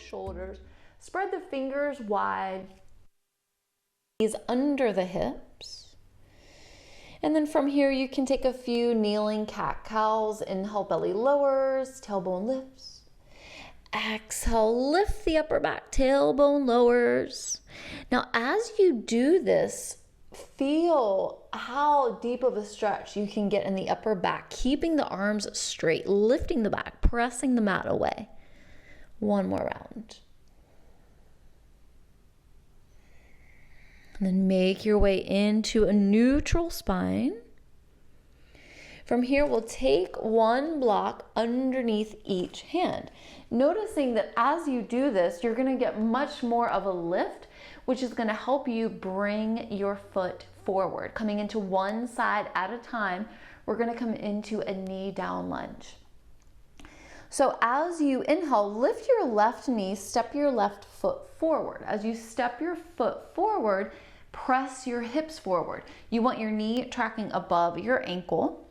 shoulders. Spread the fingers wide. Knees under the hips. And then from here, you can take a few kneeling cat-cows. Inhale, belly lowers, tailbone lifts. Exhale, lift the upper back, tailbone lowers. Now, as you do this, feel how deep of a stretch you can get in the upper back, keeping the arms straight, lifting the back, pressing the mat away. One more round. And then make your way into a neutral spine. From here, we'll take one block underneath each hand. Noticing that as you do this, you're going to get much more of a lift, which is going to help you bring your foot forward. Coming into one side at a time, we're going to come into a knee down lunge. So as you inhale, lift your left knee, step your left foot forward. As you step your foot forward, press your hips forward. You want your knee tracking above your ankle.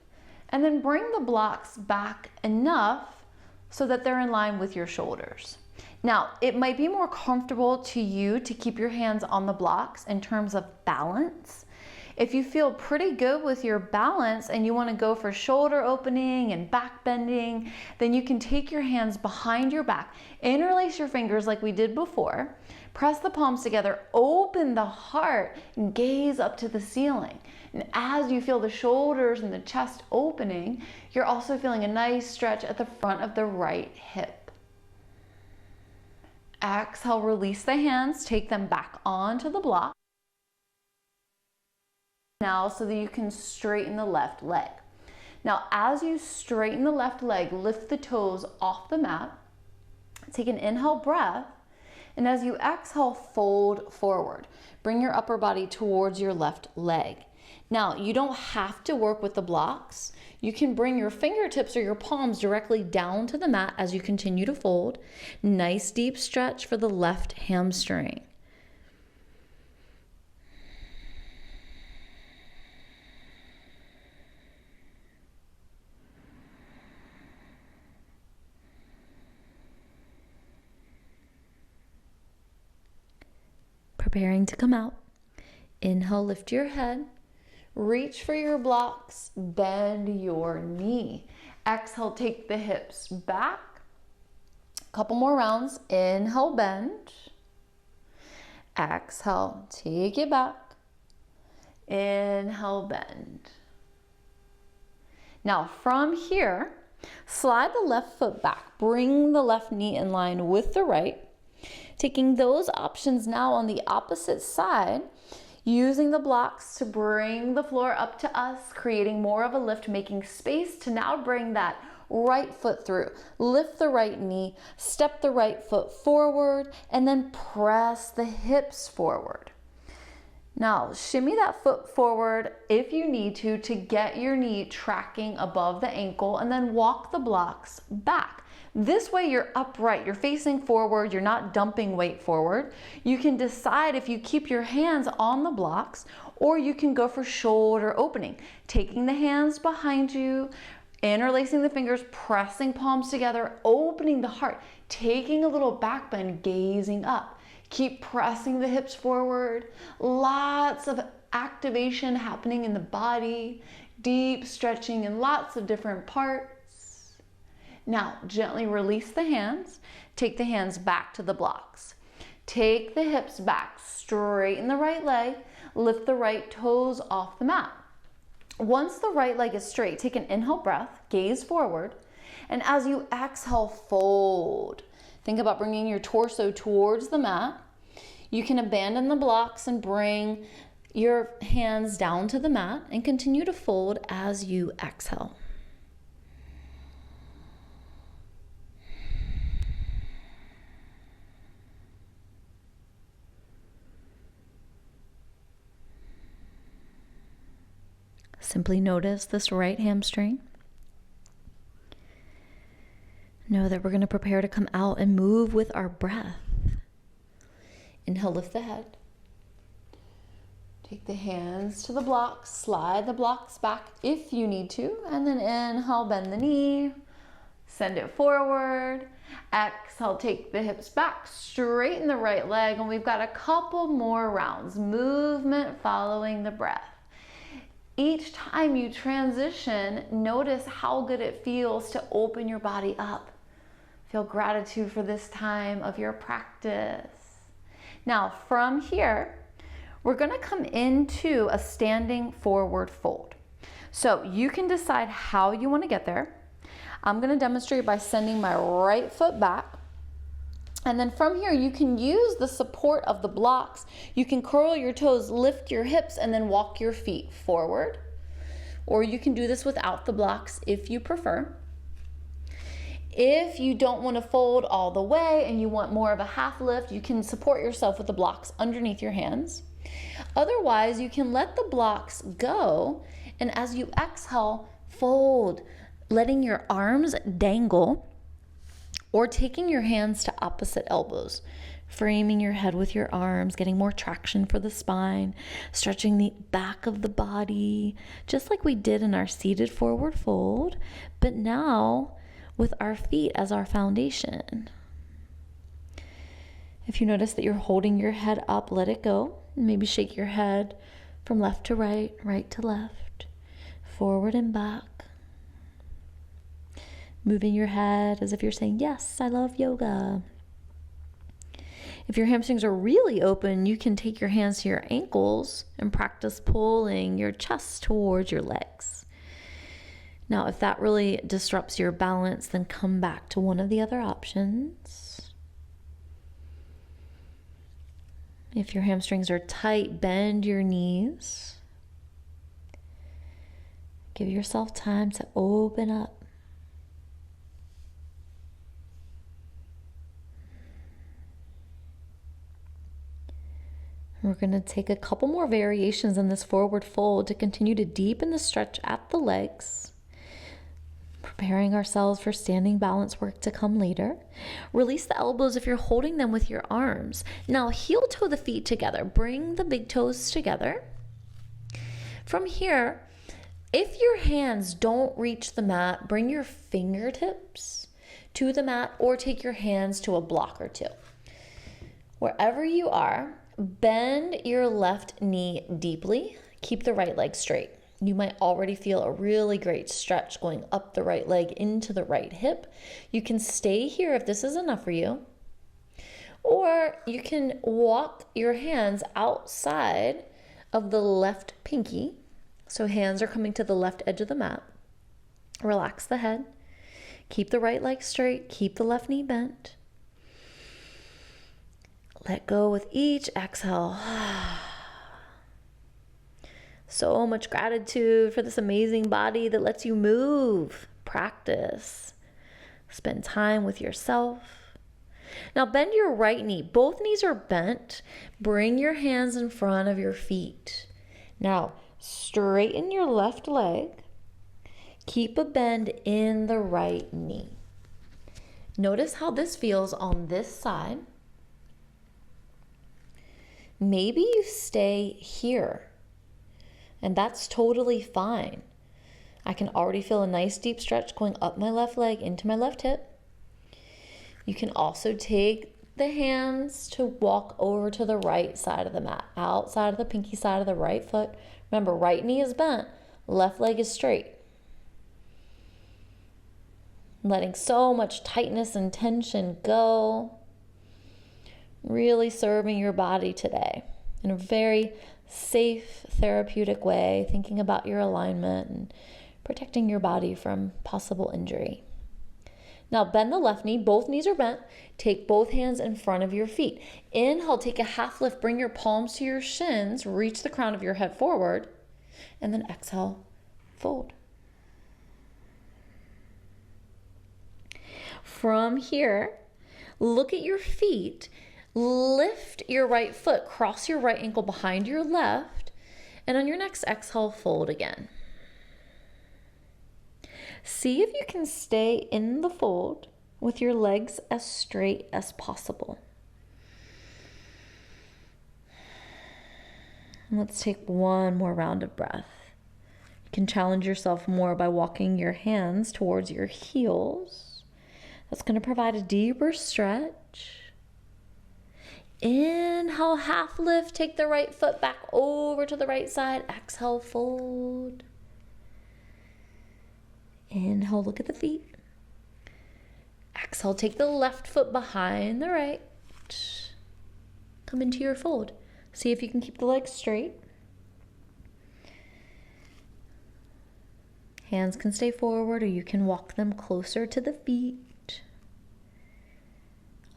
And then bring the blocks back enough so that they're in line with your shoulders. Now, it might be more comfortable to you to keep your hands on the blocks in terms of balance. If you feel pretty good with your balance and you want to go for shoulder opening and back bending, then you can take your hands behind your back, interlace your fingers like we did before, press the palms together, open the heart, and gaze up to the ceiling. And as you feel the shoulders and the chest opening, you're also feeling a nice stretch at the front of the right hip. Exhale, release the hands, take them back onto the block. Now, so that you can straighten the left leg. Now, as you straighten the left leg, lift the toes off the mat. Take an inhale breath. And as you exhale, fold forward. Bring your upper body towards your left leg. Now, you don't have to work with the blocks. You can bring your fingertips or your palms directly down to the mat as you continue to fold. Nice deep stretch for the left hamstring. Preparing to come out. Inhale, lift your head. Reach for your blocks, bend your knee. Exhale, take the hips back. A couple more rounds. Inhale, bend. Exhale, take it back. Inhale, bend. Now from here, slide the left foot back. Bring the left knee in line with the right. Taking those options now on the opposite side, using the blocks to bring the floor up to us, creating more of a lift, making space to now bring that right foot through. Lift the right knee, step the right foot forward, and then press the hips forward. Now, shimmy that foot forward if you need to get your knee tracking above the ankle, and then walk the blocks back. This way you're upright, you're facing forward, you're not dumping weight forward. You can decide if you keep your hands on the blocks or you can go for shoulder opening. Taking the hands behind you, interlacing the fingers, pressing palms together, opening the heart, taking a little back bend, gazing up. Keep pressing the hips forward. Lots of activation happening in the body, deep stretching in lots of different parts. Now, gently release the hands. Take the hands back to the blocks. Take the hips back, straighten the right leg, lift the right toes off the mat. Once the right leg is straight, take an inhale breath, gaze forward, and as you exhale, fold. Think about bringing your torso towards the mat. You can abandon the blocks and bring your hands down to the mat and continue to fold as you exhale. Simply notice this right hamstring. Know that we're going to prepare to come out and move with our breath. Inhale, lift the head. Take the hands to the blocks, slide the blocks back if you need to, and then inhale, bend the knee, Send it forward. Exhale, take the hips back, straighten the right leg, and we've got a couple more rounds. Movement following the breath. Each time you transition, notice how good it feels to open your body up. Feel gratitude for this time of your practice. Now, from here, we're gonna come into a standing forward fold. So you can decide how you wanna get there. I'm gonna demonstrate by sending my right foot back. And then from here, you can use the support of the blocks. You can curl your toes, lift your hips, and then walk your feet forward. Or you can do this without the blocks if you prefer. If you don't want to fold all the way and you want more of a half lift, you can support yourself with the blocks underneath your hands. Otherwise, you can let the blocks go, and as you exhale, fold, letting your arms dangle, or taking your hands to opposite elbows, framing your head with your arms, getting more traction for the spine, stretching the back of the body, just like we did in our seated forward fold, but now with our feet as our foundation. If you notice that you're holding your head up, let it go. Maybe shake your head from left to right, right to left, forward and back. Moving your head as if you're saying, yes, I love yoga. If your hamstrings are really open, you can take your hands to your ankles and practice pulling your chest towards your legs. Now, if that really disrupts your balance, then come back to one of the other options. If your hamstrings are tight, bend your knees. Give yourself time to open up. We're going to take a couple more variations in this forward fold to continue to deepen the stretch at the legs, preparing ourselves for standing balance work to come later. Release the elbows if you're holding them with your arms. Now heel toe the feet together. Bring the big toes together. From here, if your hands don't reach the mat, bring your fingertips to the mat or take your hands to a block or two. Wherever you are, bend your left knee deeply. Keep the right leg straight. You might already feel a really great stretch going up the right leg into the right hip. You can stay here if this is enough for you. Or you can walk your hands outside of the left pinky. So hands are coming to the left edge of the mat. Relax the head. Keep the right leg straight. Keep the left knee bent. Let go with each exhale. So much gratitude for this amazing body that lets you move, practice, spend time with yourself. Now bend your right knee. Both knees are bent. Bring your hands in front of your feet. Now straighten your left leg. Keep a bend in the right knee. Notice how this feels on this side. Maybe you stay here, and that's totally fine. I can already feel a nice deep stretch going up my left leg into my left hip. You can also take the hands to walk over to the right side of the mat, outside of the pinky side of the right foot. Remember, right knee is bent, left leg is straight. Letting so much tightness and tension go. Really serving your body today in a very safe, therapeutic way, thinking about your alignment and protecting your body from possible injury. Now bend the left knee, both knees are bent. Take both hands in front of your feet. Inhale, take a half lift, bring your palms to your shins, reach the crown of your head forward, and then exhale, fold. From here, look at your feet. Lift your right foot, cross your right ankle behind your left, and on your next exhale, fold again. See if you can stay in the fold with your legs as straight as possible. Let's take one more round of breath. You can challenge yourself more by walking your hands towards your heels That's going to provide a deeper stretch. Inhale, half lift. Take the right foot back over to the right side. Exhale, fold. Inhale, look at the feet. Exhale, take the left foot behind the right. Come into your fold. See if you can keep the legs straight. Hands can stay forward, or you can walk them closer to the feet.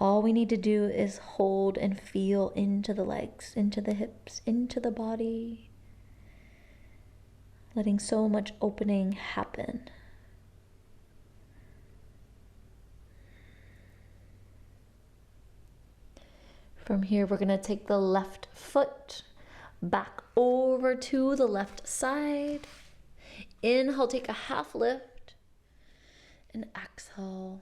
All we need to do is hold and feel into the legs, into the hips, into the body. Letting so much opening happen. From here, we're going to take the left foot back over to the left side. Inhale, take a half lift. And exhale,